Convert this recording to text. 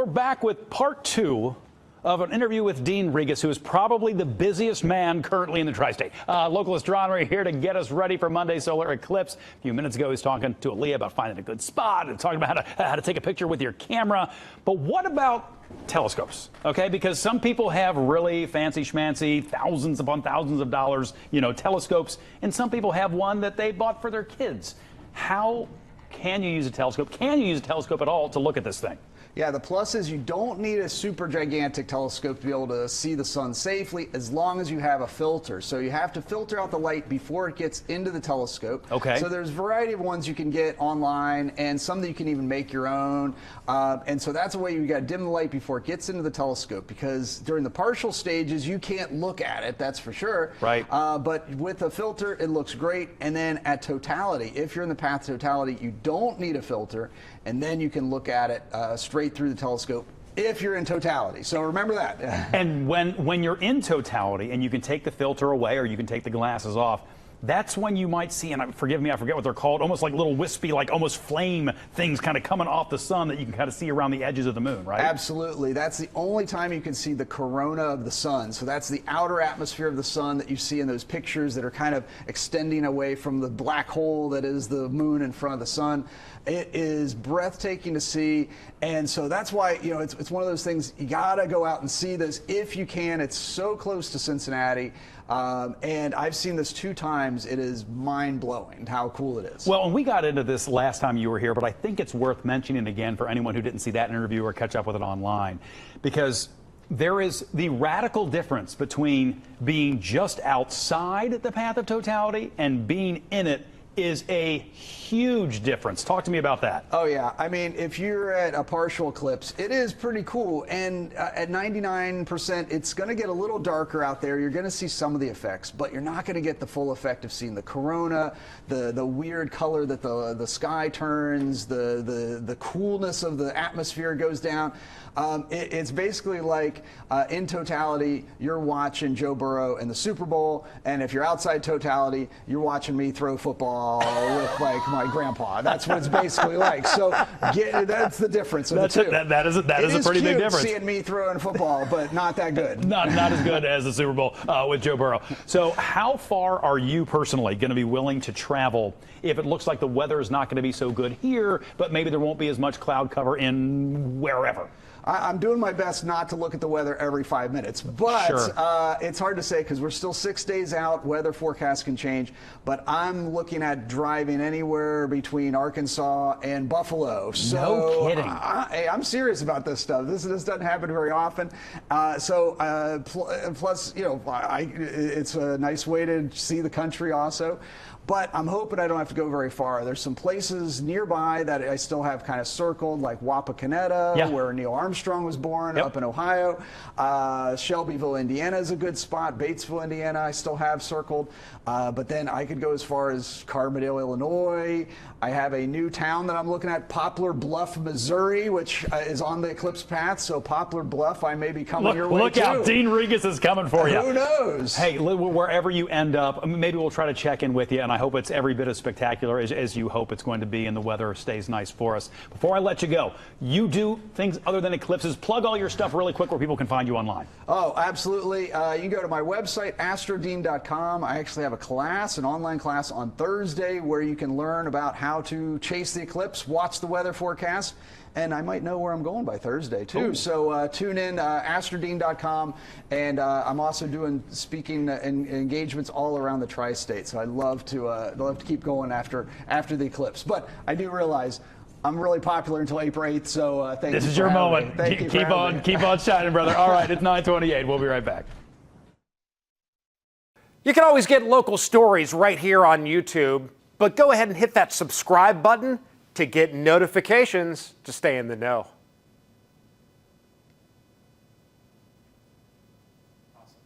We're back with part 2 of an interview with Dean Regas, who is probably the busiest man currently in the tri-state. Local astronomer here to get us ready for Monday's solar eclipse. A few minutes ago, he's talking to Aaliyah about finding a good spot and talking about how to take a picture with your camera. But what about telescopes? Okay, because some people have really fancy schmancy, thousands upon thousands of dollars, telescopes, and some people have one that they bought for their kids. How can you use a telescope? Can you use a telescope at all to look at this thing? Yeah, the plus is you don't need a super gigantic telescope to be able to see the sun safely as long as you have a filter. So you have to filter out the light before it gets into the telescope. Okay. So there's a variety of ones you can get online and some that you can even make your own. And so that's a way you got to dim the light before it gets into the telescope, because during the partial stages you can't look at it, that's for sure. Right. But with a filter it looks great. And then at totality, if you're in the path of totality, you don't need a filter, and then you can look at it straight through the telescope if you're in totality. So remember that. And when you're in totality and you can take the filter away or you can take the glasses off, that's when you might see, and forgive me, I forget what they're called, almost like little wispy, like almost flame things kind of coming off the sun that you can kind of see around the edges of the moon, right? Absolutely. That's the only time you can see the corona of the sun. So that's the outer atmosphere of the sun that you see in those pictures that are kind of extending away from the black hole that is the moon in front of the sun. It is breathtaking to see, and so that's why, it's one of those things, you gotta go out and see this if you can. It's so close to Cincinnati, and I've seen this 2 times. It is mind-blowing how cool it is. Well, and we got into this last time you were here, but I think it's worth mentioning again for anyone who didn't see that interview or catch up with it online, because there is the radical difference between being just outside the path of totality and being in it is a huge difference. Talk to me about that. Oh yeah, I mean, if you're at a partial eclipse, it is pretty cool, and at 99% it's going to get a little darker out there. You're going to see some of the effects, but you're not going to get the full effect of seeing the corona, the weird color that the sky turns, the coolness of the atmosphere goes down. It's basically like in totality you're watching Joe Burrow in the Super Bowl, and if you're outside totality you're watching me throw football with like my grandpa. That's what it's basically like. So that's the difference of the two. That is a pretty big difference. Seeing me throwing football, but not that good. Not as good as the Super Bowl with Joe Burrow. So how far are you personally going to be willing to travel if it looks like the weather is not going to be so good here, but maybe there won't be as much cloud cover in wherever? I'm doing my best not to look at the weather every 5 minutes, but sure. It's hard to say because we're still 6 days out. Weather forecasts can change, but I'm looking at driving anywhere between Arkansas and Buffalo. So, no kidding. Hey, I'm serious about this stuff. This doesn't happen very often. Plus, it's a nice way to see the country also. But I'm hoping I don't have to go very far. There's some places nearby that I still have kind of circled, like Wapakoneta, where Neil Armstrong was born, up in Ohio. Shelbyville, Indiana is a good spot. Batesville, Indiana, I still have circled. But then I could go as far as Carbondale, Illinois. I have a new town that I'm looking at, Poplar Bluff, Missouri, which is on the eclipse path. So Poplar Bluff, I may be coming your way too. Look out, Dean Regas is coming for you. Who knows? Hey, wherever you end up, maybe we'll try to check in with you, and I hope it's every bit as spectacular as you hope it's going to be, and the weather stays nice for us. Before I let you go, you do things other than eclipses. Plug all your stuff really quick where people can find you online. Oh, absolutely. You can go to my website, astrodean.com. I actually have a class, an online class on Thursday where you can learn about how to chase the eclipse, watch the weather forecast, and I might know where I'm going by Thursday too. Ooh. So tune in, astrodean.com, and I'm also doing speaking engagements all around the tri-state. So I'd love to keep going after the eclipse. But I do realize I'm really popular until April 8th. So thank you. This is your moment. Keep on shining, brother. All right, it's 9:28. We'll be right back. You can always get local stories right here on YouTube, but go ahead and hit that subscribe button to get notifications to stay in the know.